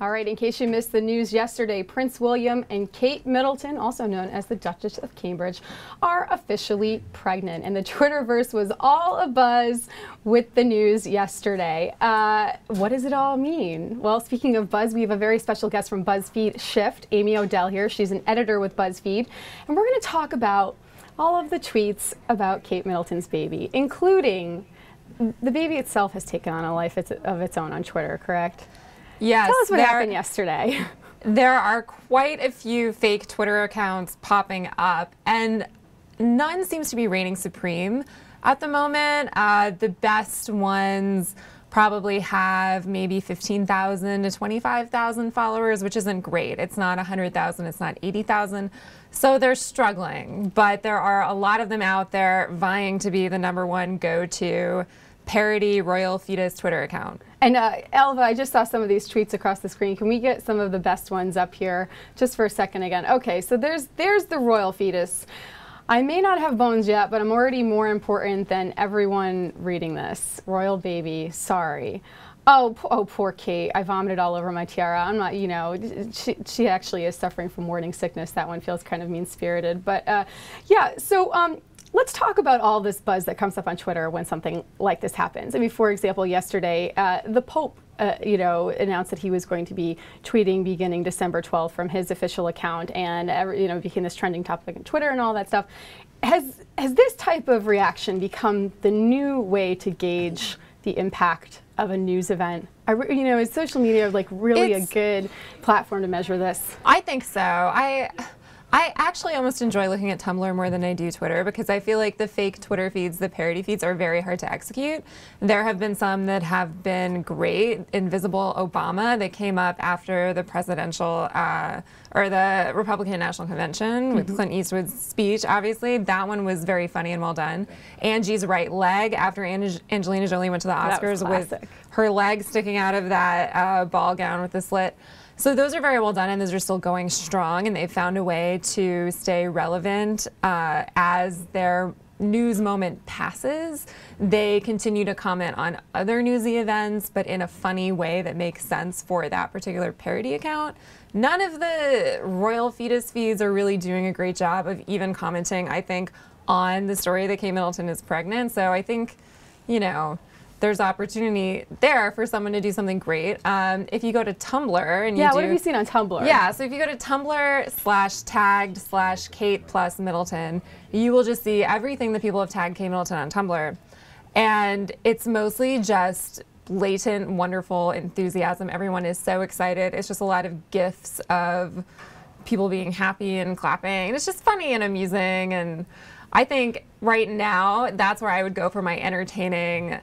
All right, in case you missed the news yesterday, Prince William and Kate Middleton, also known as the Duchess of Cambridge, are officially pregnant. And the Twitterverse was all abuzz with the news yesterday. What does it all mean? Well, speaking of buzz, we have a very special guest from BuzzFeed Shift, Amy Odell here. She's an editor with BuzzFeed. And we're going to talk about all of the tweets about Kate Middleton's baby, including the baby itself has taken on a life of its own on Twitter, correct? Yes. Tell us what happened yesterday. There are quite a few fake Twitter accounts popping up, and none seems to be reigning supreme at the moment. The best ones probably have maybe 15,000 to 25,000 followers, which isn't great. It's not 100,000, it's not 80,000. So they're struggling, but there are a lot of them out there vying to be the #1 go-to parody royal fetus Twitter account. And Elva, I just saw some of these tweets across the screen. Can we get some of the best ones up here just for a second again? Okay, so there's the royal fetus. I may not have bones yet, but I'm already more important than everyone reading this. Royal baby, sorry. Oh, poor Kate. I vomited all over my tiara. I'm not, you know, she actually is suffering from morning sickness. That one feels kind of mean-spirited. But yeah, so let's talk about all this buzz that comes up on Twitter when something like this happens. I mean, for example, yesterday, the Pope, announced that he was going to be tweeting beginning December 12th from his official account, and became this trending topic on Twitter and all that stuff. Has this type of reaction become the new way to gauge the impact of a news event? Is social media like really a good platform to measure this? I think so. I actually almost enjoy looking at Tumblr more than I do Twitter, because I feel like the fake Twitter feeds, the parody feeds, are very hard to execute. There have been some that have been great. Invisible Obama, that came up after the presidential or the Republican National Convention with Clint Eastwood's speech, obviously. That one was very funny and well done. Angie's right leg after Angelina Jolie went to the Oscars with her leg sticking out of that ball gown with the slit. So those are very well done, and those are still going strong, and they've found a way to stay relevant as their news moment passes. They continue to comment on other newsy events, but in a funny way that makes sense for that particular parody account. None of the royal fetus feeds are really doing a great job of even commenting, I think, on the story that Kate Middleton is pregnant. So I think, there's opportunity there for someone to do something great. If you go to Tumblr and what have you seen on Tumblr? Yeah, so if you go to Tumblr/tagged/Kate+Middleton, you will just see everything that people have tagged Kate Middleton on Tumblr. And it's mostly just blatant, wonderful enthusiasm. Everyone is so excited. It's just a lot of GIFs of people being happy and clapping. It's just funny and amusing. And I think right now, that's where I would go for my entertaining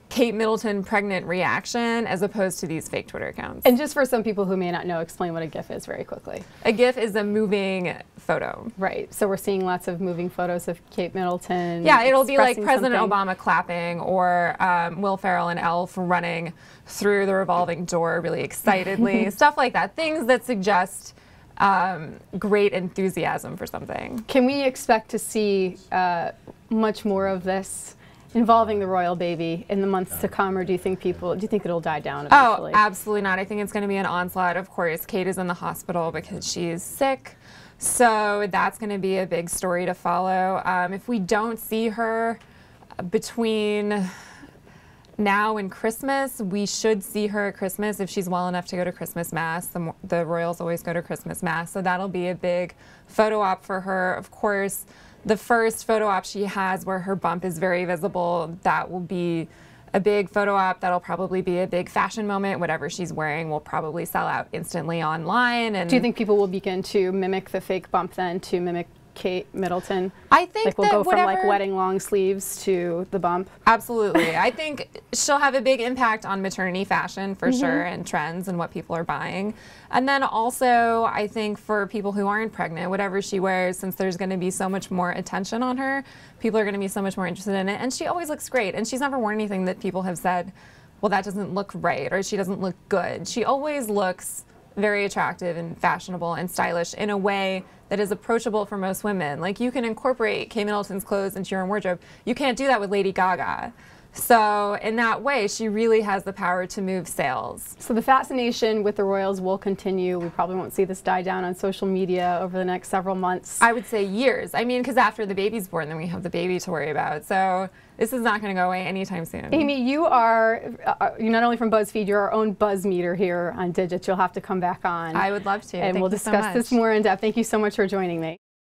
Kate Middleton pregnant reaction, as opposed to these fake Twitter accounts. And just for some people who may not know, explain what a GIF is very quickly. A GIF is a moving photo. Right. So we're seeing lots of moving photos of Kate Middleton. Yeah, it'll be like President Obama clapping, or Will Ferrell and Elf running through the revolving door really excitedly. Stuff like that. Things that suggest great enthusiasm for something. Can we expect to see much more of this involving the royal baby in the months to come, or do you think it'll die down eventually? Oh, absolutely not. I think it's going to be an onslaught. Of course, Kate is in the hospital because she's sick, so that's going to be a big story to follow. If we don't see her between now and Christmas, we should see her at Christmas if she's well enough to go to Christmas Mass. The royals always go to Christmas Mass, so that'll be a big photo op for her. Of course, the first photo op she has where her bump is very visible, that will be a big photo op. That'll probably be a big fashion moment. Whatever she's wearing will probably sell out instantly online. And do you think people will begin to mimic the fake bump then, to mimic Kate Middleton? I think like we'll go from like wedding long sleeves to the bump. Absolutely. I think she'll have a big impact on maternity fashion for sure, and trends and what people are buying. And then also, I think for people who aren't pregnant, whatever she wears, since there's going to be so much more attention on her, people are going to be so much more interested in it. And she always looks great. And she's never worn anything that people have said, well, that doesn't look right, or she doesn't look good. She always looks very attractive and fashionable and stylish in a way that is approachable for most women. Like, you can incorporate Kate Middleton's clothes into your own wardrobe. You can't do that with Lady Gaga. So in that way, she really has the power to move sales. So the fascination with the royals will continue. We probably won't see this die down on social media over the next several months. I would say years. I mean, because after the baby's born, then we have the baby to worry about. So this is not going to go away anytime soon. Amy, you're not only from BuzzFeed, you're our own buzz meter here on Digit. You'll have to come back on. I would love to. And we'll discuss this more in depth. Thank you so much for joining me.